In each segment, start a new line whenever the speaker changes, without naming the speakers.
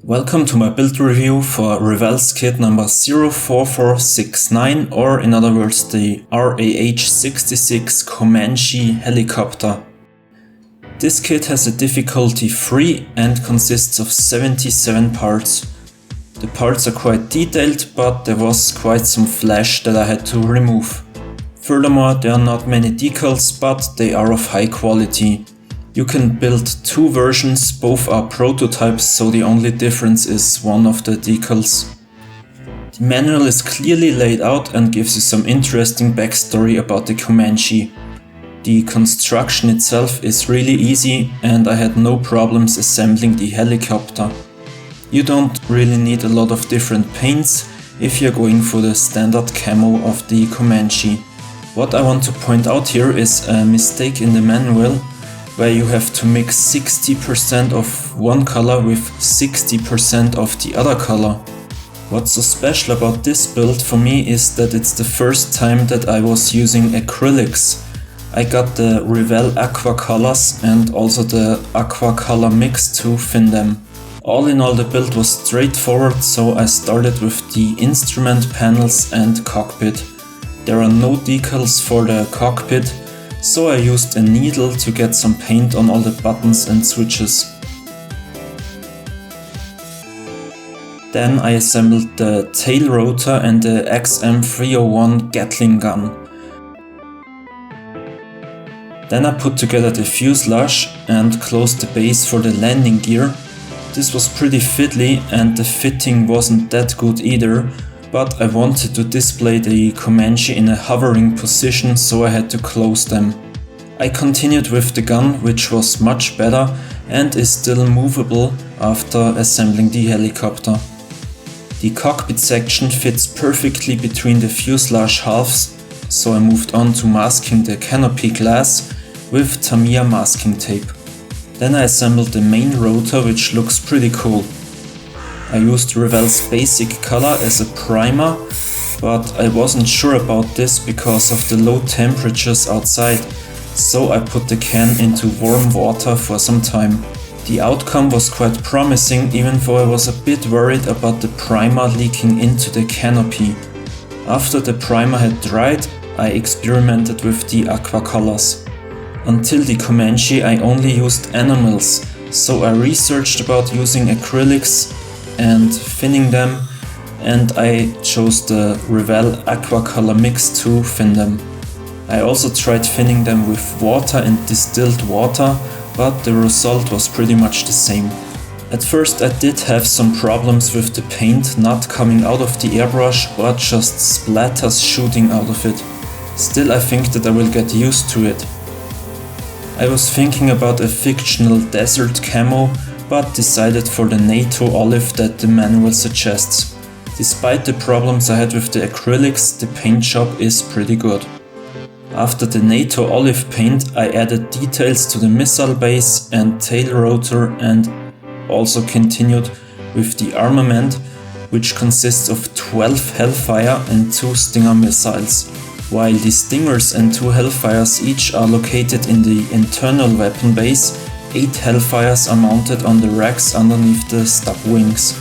Welcome to my build review for REVELL's kit number 04469, or in other words the RAH-66 Comanche helicopter. This kit has a difficulty 3 and consists of 77 parts. The parts are quite detailed, but there was quite some flash that I had to remove. Furthermore, there are not many decals, but they are of high quality. You can build two versions, both are prototypes, so the only difference is one of the decals. The manual is clearly laid out and gives you some interesting backstory about the Comanche. The construction itself is really easy and I had no problems assembling the helicopter. You don't really need a lot of different paints if you're going for the standard camo of the Comanche. What I want to point out here is a mistake in the manual, where you have to mix 60% of one color with 60% of the other color. What's so special about this build for me is that it's the first time that I was using acrylics. I got the REVELL aqua colors and also the aqua color mix to fin them. All in all, the build was straightforward, so I started with the instrument panels and cockpit. There are no decals for the cockpit, so I used a needle to get some paint on all the buttons and switches. Then I assembled the tail rotor and the XM301 Gatling gun. Then I put together the fuselage and closed the base for the landing gear. This was pretty fiddly and the fitting wasn't that good either, but I wanted to display the Comanche in a hovering position, so I had to close them. I continued with the gun, which was much better and is still movable after assembling the helicopter. The cockpit section fits perfectly between the fuselage halves, so I moved on to masking the canopy glass with Tamiya masking tape. Then I assembled the main rotor, which looks pretty cool. I used REVELL's basic color as a primer, but I wasn't sure about this because of the low temperatures outside, so I put the can into warm water for some time. The outcome was quite promising, even though I was a bit worried about the primer leaking into the canopy. After the primer had dried, I experimented with the aqua colors. Until the Comanche I only used enamels, so I researched about using acrylics and finning them, and I chose the REVELL aqua color mix to fin them. I also tried finning them with water and distilled water, but the result was pretty much the same. At first I did have some problems with the paint not coming out of the airbrush or just splatters shooting out of it. Still, I think that I will get used to it. I was thinking about a fictional desert camo, but decided for the NATO olive that the manual suggests. Despite the problems I had with the acrylics, the paint job is pretty good. After the NATO olive paint, I added details to the missile base and tail rotor, and also continued with the armament, which consists of 12 Hellfire and 2 Stinger missiles. While the Stingers and 2 Hellfires each are located in the internal weapon base, 8 Hellfires are mounted on the racks underneath the stub wings.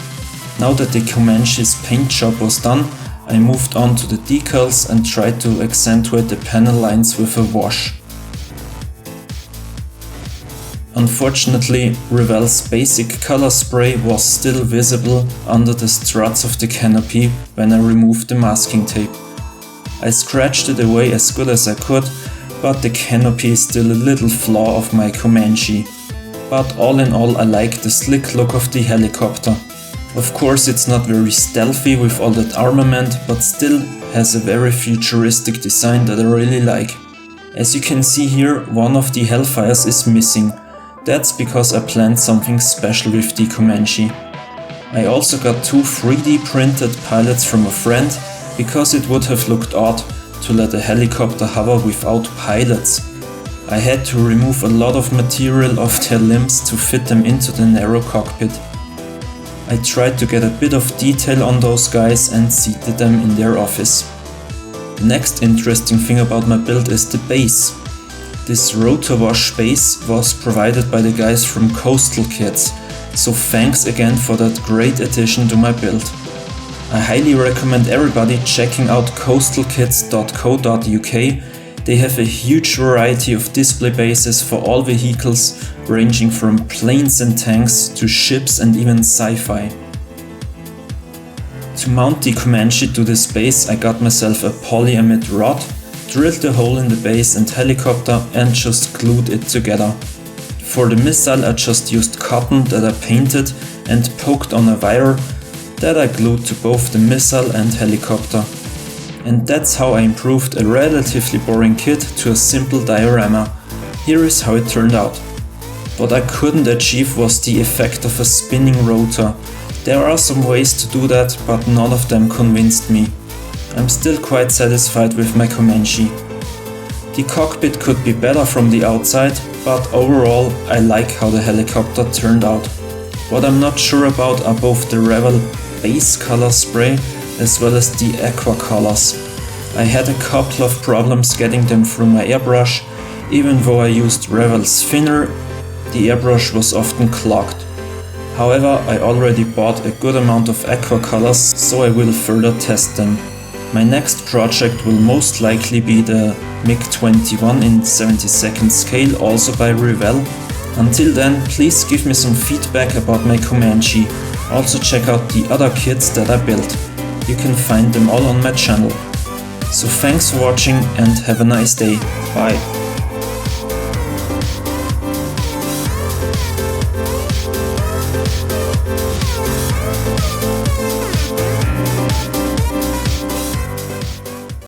Now that the Comanche's paint job was done, I moved on to the decals and tried to accentuate the panel lines with a wash. Unfortunately, REVELL's basic color spray was still visible under the struts of the canopy when I removed the masking tape. I scratched it away as good as I could, but the canopy is still a little flaw of my Comanche. But all in all, I like the slick look of the helicopter. Of course, it's not very stealthy with all that armament, but still has a very futuristic design that I really like. As you can see here, one of the Hellfires is missing. That's because I planned something special with the Comanche. I also got 2 3D printed pilots from a friend, because it would have looked odd to let a helicopter hover without pilots. I had to remove a lot of material off their limbs to fit them into the narrow cockpit. I tried to get a bit of detail on those guys and seated them in their office. The next interesting thing about my build is the base. This rotor wash base was provided by the guys from Coastal Kits, so thanks again for that great addition to my build. I highly recommend everybody checking out coastalkits.co.uk. They have a huge variety of display bases for all vehicles, ranging from planes and tanks to ships and even sci-fi. To mount the Comanche to this base, I got myself a polyamide rod, drilled a hole in the base and helicopter and just glued it together. For the missile I just used cotton that I painted and poked on a wire that I glued to both the missile and helicopter. And that's how I improved a relatively boring kit to a simple diorama. Here is how it turned out. What I couldn't achieve was the effect of a spinning rotor. There are some ways to do that, but none of them convinced me. I'm still quite satisfied with my Comanche. The cockpit could be better from the outside, but overall I like how the helicopter turned out. What I'm not sure about are both the REVELL base color spray as well as the aqua colors. I had a couple of problems getting them through my airbrush. Even though I used REVELL's thinner, the airbrush was often clogged. However, I already bought a good amount of aqua colors, so I will further test them. My next project will most likely be the MiG-21 in 72nd scale, also by REVELL. Until then, please give me some feedback about my Comanche. Also check out the other kits that I built. You can find them all on my channel. So thanks for watching and have a nice day. Bye.